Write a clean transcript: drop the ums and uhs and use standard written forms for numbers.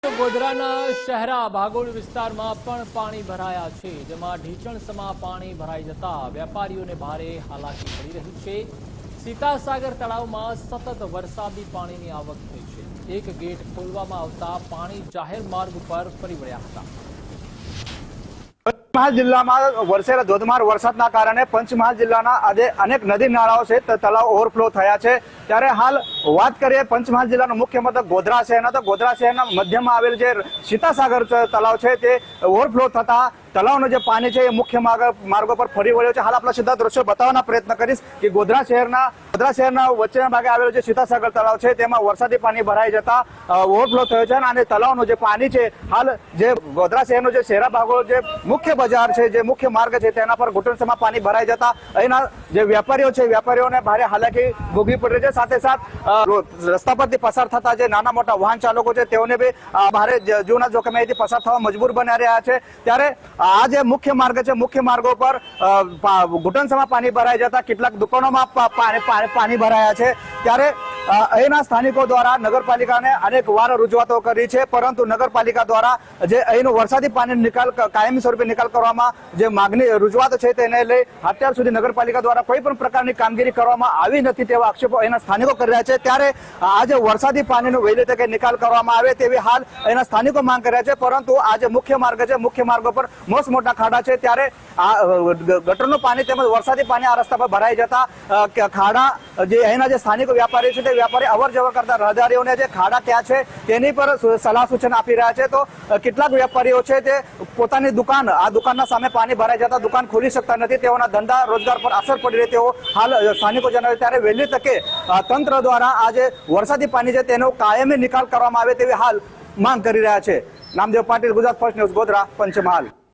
ગોધરાના શહેરા ભાગોળ વિસ્તારમાં પણ પાણી ભરાયા છે, જેમાં ઢીચણસમાં પાણી ભરાઈ જતા વેપારીઓને ભારે હાલાકી પડી રહી છે। સીતાસાગર તળાવમાં સતત વરસાદી પાણીની આવક થઈ છે। એક ગેટ ખોલવામાં આવતા પાણી જાહેર માર્ગ ઉપર ફરી વળ્યા હતા। પંચમહાલ જિલ્લામાં વરસેલા ધોધમાર વરસાદના કારણે પંચમહાલ જિલ્લાના આજે અનેક નદી નાળાઓ છે તળાવ ઓવરફ્લો થયા છે। ત્યારે હાલ વાત કરીએ પંચમહાલ જિલ્લાનું મુખ્ય મથક ગોધરા શહેરના, તો ગોધરા શહેરના મધ્યમાં આવેલ જે સીતાસાગર તળાવ છે તે ઓવરફ્લો થતા તળાવનું જે પાણી છે એ મુખ્ય માર્ગો પર ફરી વળ્યો છે। હાલ આપણા સીધા દ્રશ્યો બતાવવાના પ્રયત્ન કરીશ કે ગોધરા શહેરના વચ્ચેના ભાગે આવેલું જે સીતાસાગર તળાવ છે તેમાં વરસાદી પાણી ભરાઈ જતા ઓવરફ્લો થયો છે અને તળાવનું જે પાણી છે હાલ જે ગોધરા શહેરનો જે શહેરા ભાગો જે મુખ્ય બજાર છે, જે મુખ્ય માર્ગ છે તેના પર ઘૂંટણસમાં પાણી ભરાઈ જતા અહીંના જે વેપારીઓ છે વેપારીઓને ભારે હાલાકી ભોગવી પડી છે। સાથે સાથ રસ્તા પરથી પસાર થતા જે નાના મોટા વાહન ચાલકો છે તેઓને બી ભારે જીવના જોખમે પસાર થવા મજબૂર બની રહ્યા છે। ત્યારે આ જે મુખ્ય માર્ગ છે, મુખ્ય માર્ગો પર ઘૂંટણસમાં પાણી ભરાઈ જતા કેટલાક દુકાનોમાં પાણી ભરાયા છે। ત્યારે અહીંના સ્થાનિકો દ્વારા નગરપાલિકાને અનેક વાર રજૂઆતો કરી છે, પરંતુ નગરપાલિકા દ્વારા જે અહીંનું વરસાદી પાણી નિકાલ કાયમી સ્વરૂપે નિકાલ કરવામાં જે માગણી રજૂઆત છે તેને લઈ અત્યાર સુધી નગરપાલિકા દ્વારા કોઈ પણ પ્રકારની કામગીરી કરવામાં આવી નથી તેવા આક્ષેપો અહીંના સ્થાનિકો કરી રહ્યા છે। ત્યારે આજે વરસાદી પાણીનો વહેલી તકે નિકાલ કરવામાં આવે તેવી હાલ અહીંના સ્થાનિકો માંગ કરી રહ્યા છે, પરંતુ આ જે મુખ્ય માર્ગ છે મુખ્ય માર્ગો પર મોટા ખાડા છે। ત્યારે આ ગટરનું પાણી તેમજ વરસાદી પાણી આ રસ્તા પર ભરાઈ જતા ખાડા જે અહીંના જે સ્થાનિક વ્યાપારી છે તે વેપારી અવર જવર કરતા રહદારીઓને જે ખાડા ક્યાં છે તેની પર સલાહ સૂચન આપી રહ્યા છે। તો કેટલાક વેપારીઓ છે તે પોતાની દુકાનના સામે પાણી ભરાઈ જતા દુકાન ખોલી શકતા નથી, તેઓના ધંધા રોજગાર પર અસર પડી રહી તેઓ હાલ સ્થાનિકો જણાવે। ત્યારે વહેલી તકે તંત્ર દ્વારા આ જે વરસાદી પાણી છે તેનો કાયમી નિકાલ કરવામાં આવે તેવી હાલ માંગ કરી રહ્યા છે। Namdev Patil, Gujarat first news, Godhra, Panchmahal.